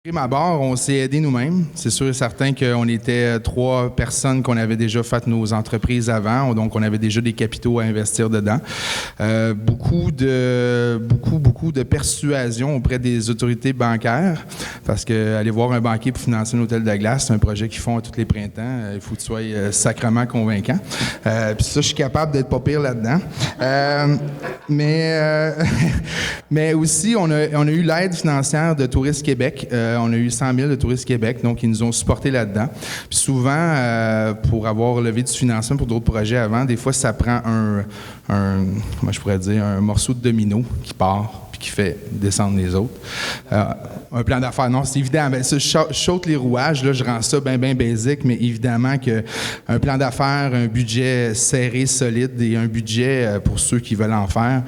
Prime abord, on s'est aidé nous-mêmes. C'est sûr et certain qu'on était 3 personnes qu'on avait déjà fait nos entreprises avant, donc on avait déjà des capitaux à investir dedans. Beaucoup de persuasion auprès des autorités bancaires, parce que aller voir un banquier pour financer un hôtel de glace, c'est un projet qu'ils font à tous les printemps. Il faut que tu sois sacrément convaincant. Puis ça, je suis capable d'être pas pire là-dedans. Mais aussi, on a eu l'aide financière de Tourisme Québec. On a eu 100 000 de Tourisme Québec, donc ils nous ont supportés là-dedans. Puis souvent, pour avoir levé du financement pour d'autres projets avant, des fois, ça prend comment je pourrais dire, un morceau de domino qui part puis qui fait descendre les autres. Un plan d'affaires, non, c'est évident. Ben, ça, je saute les rouages, là, je rends ça bien basique, mais évidemment qu'un plan d'affaires, un budget serré, solide et un budget pour ceux qui veulent en faire,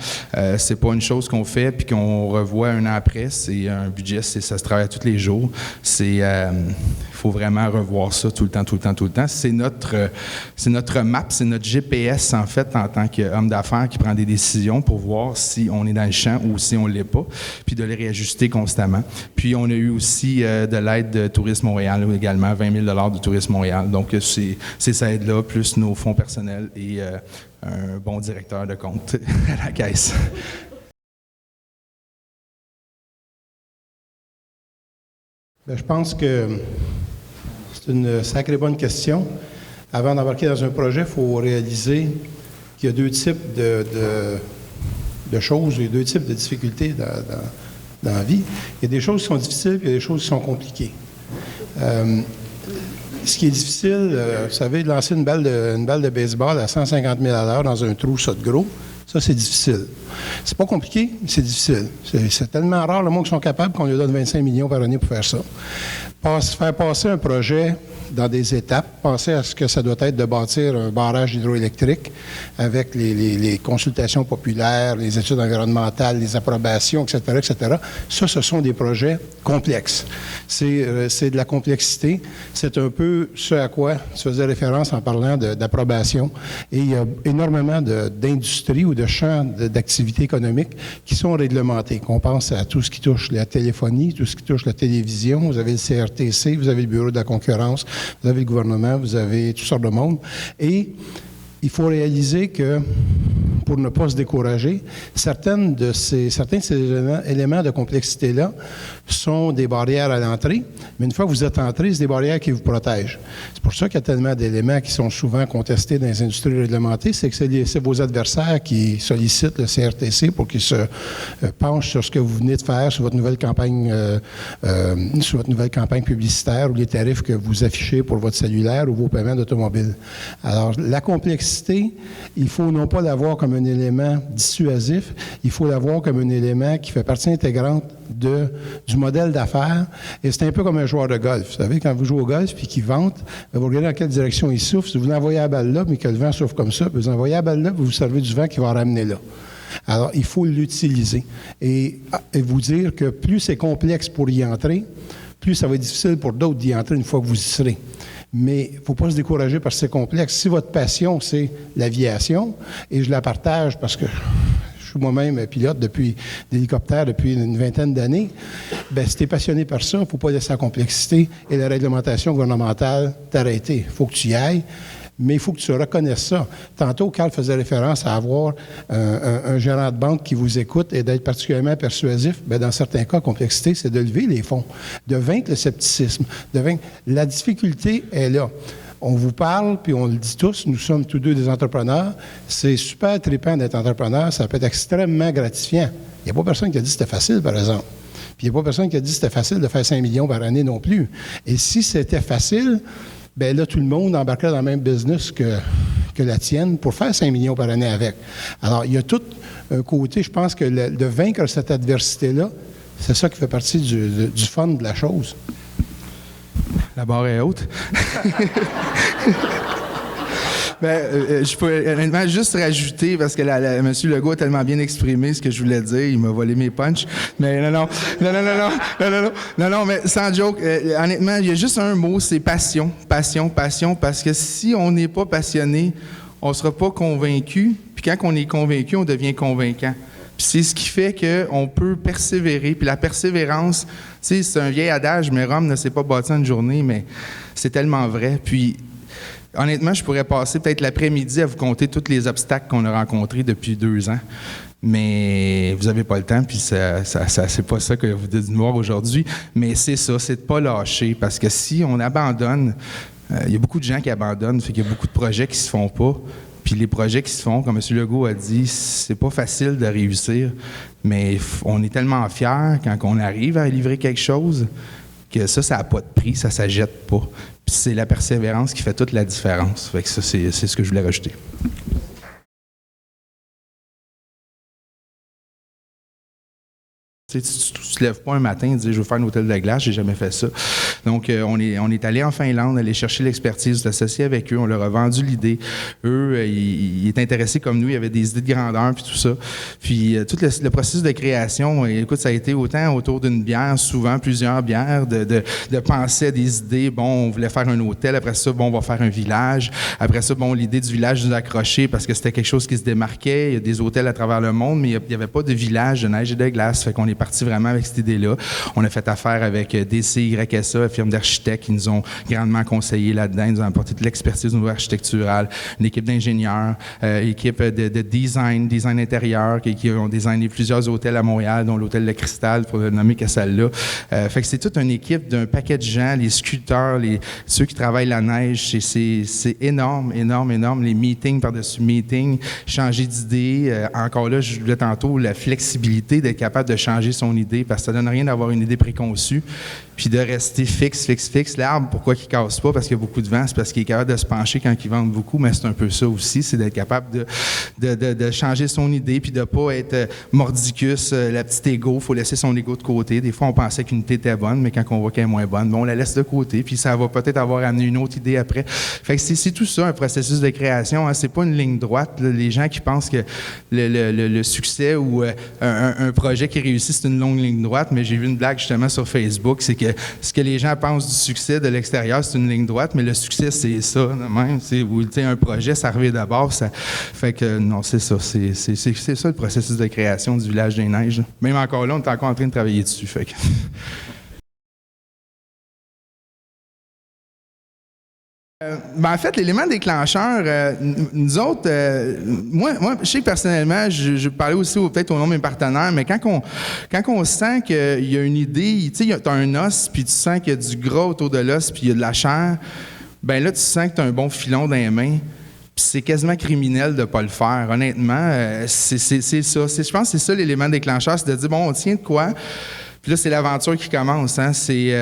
c'est pas une chose qu'on fait puis qu'on revoit un an après. C'est un budget, ça se travaille tous les jours. Il faut vraiment revoir ça tout le temps. C'est notre map, c'est notre GPS, en fait, en tant qu'homme d'affaires qui prend des décisions pour voir si on est dans le champ ou si on ne l'est pas, puis de les réajuster constamment. Puis, on a eu aussi de l'aide de Tourisme Montréal également, 20 000 de Tourisme Montréal. Donc, c'est cette aide-là, plus nos fonds personnels et un bon directeur de compte à la caisse. Bien, je pense que c'est une sacrée bonne question. Avant d'embarquer dans un projet, il faut réaliser qu'il y a 2 types de choses, il y a 2 types de difficultés dans la vie. Il y a des choses qui sont difficiles, puis il y a des choses qui sont compliquées. Ce qui est difficile, vous savez, de lancer une balle de baseball à 150 000 à l'heure dans un trou, ça de gros, ça, c'est difficile. C'est pas compliqué, mais c'est difficile. C'est tellement rare le monde qui sont capables qu'on lui donne 25 millions par année pour faire ça. Faire passer un projet dans des étapes, penser à ce que ça doit être de bâtir un barrage hydroélectrique avec les consultations populaires, les études environnementales, les approbations, etc. Ça, ce sont des projets complexes. C'est de la complexité. C'est un peu ce à quoi tu faisais référence en parlant d'approbation. Et il y a énormément d'industries ou de champs d'activité économique qui sont réglementés. On pense à tout ce qui touche la téléphonie, tout ce qui touche la télévision. Vous avez le CRTC, vous avez le Bureau de la concurrence, vous avez le gouvernement, vous avez toutes sortes de monde. Et il faut réaliser que, pour ne pas se décourager, certains de ces éléments de complexité-là sont des barrières à l'entrée, mais une fois que vous êtes entré, c'est des barrières qui vous protègent. C'est pour ça qu'il y a tellement d'éléments qui sont souvent contestés dans les industries réglementées, c'est que c'est vos adversaires qui sollicitent le CRTC pour qu'ils se penchent sur ce que vous venez de faire, sur votre nouvelle campagne publicitaire ou les tarifs que vous affichez pour votre cellulaire ou vos paiements d'automobile. Alors, la complexité, il faut non pas l'avoir comme un élément dissuasif, il faut l'avoir comme un élément qui fait partie intégrante du modèle d'affaires. Et c'est un peu comme un joueur de golf. Vous savez, quand vous jouez au golf puis qu'il vente, vous regardez dans quelle direction il souffle. Si vous envoyez la balle là, mais que le vent souffle comme ça, puis vous envoyez la balle là, puis vous servez du vent qui va ramener là. Alors, il faut l'utiliser. Et vous dire que plus c'est complexe pour y entrer, plus ça va être difficile pour d'autres d'y entrer une fois que vous y serez. Mais il ne faut pas se décourager parce que c'est complexe. Si votre passion, c'est l'aviation, et je la partage parce que je suis moi-même pilote d'hélicoptère depuis une vingtaine d'années, bien, si tu es passionné par ça, il ne faut pas laisser la complexité et la réglementation gouvernementale t'arrêter. Il faut que tu y ailles. Mais il faut que tu reconnaisses ça. Tantôt, Carl faisait référence à avoir un gérant de banque qui vous écoute et d'être particulièrement persuasif. Bien, dans certains cas, complexité, c'est de lever les fonds, de vaincre le scepticisme. La difficulté est là. On vous parle, puis on le dit tous, nous sommes tous deux des entrepreneurs. C'est super trippant d'être entrepreneur, ça peut être extrêmement gratifiant. Il n'y a pas personne qui a dit que c'était facile, par exemple. Puis il n'y a pas personne qui a dit que c'était facile de faire 5 millions par année non plus. Et si c'était facile, bien là, tout le monde embarquerait dans le même business que la tienne pour faire 5 millions par année avec. Alors, il y a tout un côté, je pense que de vaincre cette adversité-là, c'est ça qui fait partie du fun de la chose. La barre est haute. Je peux honnêtement juste rajouter, parce que M. Legault a tellement bien exprimé ce que je voulais dire, il m'a volé mes punchs. Mais non, mais sans joke, honnêtement, il y a juste un mot, c'est passion, parce que si on n'est pas passionné, on ne sera pas convaincu, puis quand on est convaincu, on devient convaincant. Puis c'est ce qui fait qu'on peut persévérer. Puis la persévérance, tu sais, c'est un vieil adage, mais Rome ne s'est pas bâti en une journée, mais c'est tellement vrai. Puis honnêtement, je pourrais passer peut-être l'après-midi à vous compter tous les obstacles qu'on a rencontrés depuis 2 ans. Mais vous n'avez pas le temps, puis c'est pas ça que vous dites de voir aujourd'hui. Mais c'est ça, c'est de ne pas lâcher. Parce que si on abandonne, il y a beaucoup de gens qui abandonnent, fait qu'il y a beaucoup de projets qui se font pas. Puis les projets qui se font, comme M. Legault a dit, c'est pas facile de réussir. Mais on est tellement fiers quand on arrive à livrer quelque chose que ça n'a pas de prix, ça ne s'achète pas. Puis c'est la persévérance qui fait toute la différence. Fait que ça, c'est ce que je voulais rajouter. Tu ne te lèves pas un matin et dis « je veux faire un hôtel de glace », j'ai jamais fait ça. Donc, on est allé en Finlande, aller chercher l'expertise, s'associer avec eux, on leur a vendu l'idée. Eux, ils étaient intéressés comme nous, ils avaient des idées de grandeur, puis tout ça. Puis, tout le processus de création, écoute, ça a été autant autour d'une bière, souvent plusieurs bières, de penser à des idées. Bon, on voulait faire un hôtel, après ça, bon, on va faire un village. Après ça, bon, l'idée du village nous a accroché parce que c'était quelque chose qui se démarquait. Il y a des hôtels à travers le monde, mais il n'y avait pas de village de neige et de glace. Fait qu'on est parti vraiment avec cette idée-là. On a fait affaire avec DCYSA, firme d'architectes qui nous ont grandement conseillé là-dedans. Ils nous ont apporté de l'expertise au niveau architectural, une équipe d'ingénieurs, équipe de design intérieur qui ont designé plusieurs hôtels à Montréal, dont l'hôtel Le Cristal, pour le nommer que celle-là. Fait que c'est toute une équipe d'un paquet de gens, les sculpteurs, ceux qui travaillent la neige. C'est énorme, énorme, énorme. Les meetings par-dessus meetings, changer d'idée. Encore là, je voulais tantôt la flexibilité d'être capable de changer son idée, parce que ça ne donne rien d'avoir une idée préconçue, puis de rester fixe. L'arbre, pourquoi il ne casse pas? Parce qu'il y a beaucoup de vent, c'est parce qu'il est capable de se pencher quand il vente beaucoup, mais c'est un peu ça aussi, c'est d'être capable de changer son idée, puis de ne pas être mordicus, la petite égo, il faut laisser son égo de côté. Des fois, on pensait qu'une idée était bonne, mais quand on voit qu'elle est moins bonne, on la laisse de côté, puis ça va peut-être avoir amené une autre idée après. Fait que c'est tout ça, un processus de création, hein, c'est pas une ligne droite. Là. Les gens qui pensent que le succès ou un projet qui réussit, c'est une longue ligne droite, mais j'ai vu une blague justement sur Facebook, c'est que ce que les gens pensent du succès de l'extérieur, c'est une ligne droite, mais le succès, c'est ça, même. Un projet, ça revient d'abord. Ça fait que, non, c'est ça. C'est ça le processus de création du village des neiges. Même encore là, on est encore en train de travailler dessus. Fait que... en fait, l'élément déclencheur, nous autres, moi, je sais que personnellement, je parlais aussi peut-être au nom de mes partenaires, mais quand on sent qu'il y a une idée, tu sais, tu as un os, puis tu sens qu'il y a du gras autour de l'os, puis il y a de la chair, ben là, tu sens que tu as un bon filon dans les mains. Puis c'est quasiment criminel de ne pas le faire. Honnêtement, c'est ça. Je pense que c'est ça l'élément déclencheur, c'est de dire, bon, on tient de quoi? Puis là, c'est l'aventure qui commence. Hein? C'est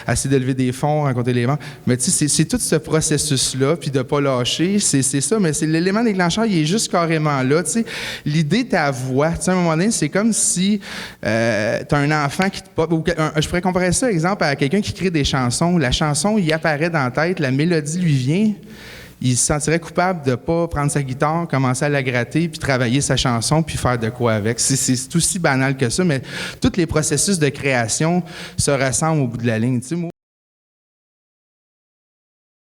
essayer de lever des fonds, rencontrer les vents. Mais tu sais, c'est tout ce processus-là, puis de ne pas lâcher, c'est ça. Mais c'est l'élément déclencheur, il est juste carrément là. Tu sais, l'idée, ta voix. Tu sais, à un moment donné, c'est comme si tu as un enfant qui te pop. Je pourrais comparer ça, par exemple, à quelqu'un qui crée des chansons. La chanson, il apparaît dans la tête, la mélodie lui vient. Il se sentirait coupable de ne pas prendre sa guitare, commencer à la gratter, puis travailler sa chanson, puis faire de quoi avec. C'est aussi banal que ça, mais tous les processus de création se ressemblent au bout de la ligne. Tu sais, moi,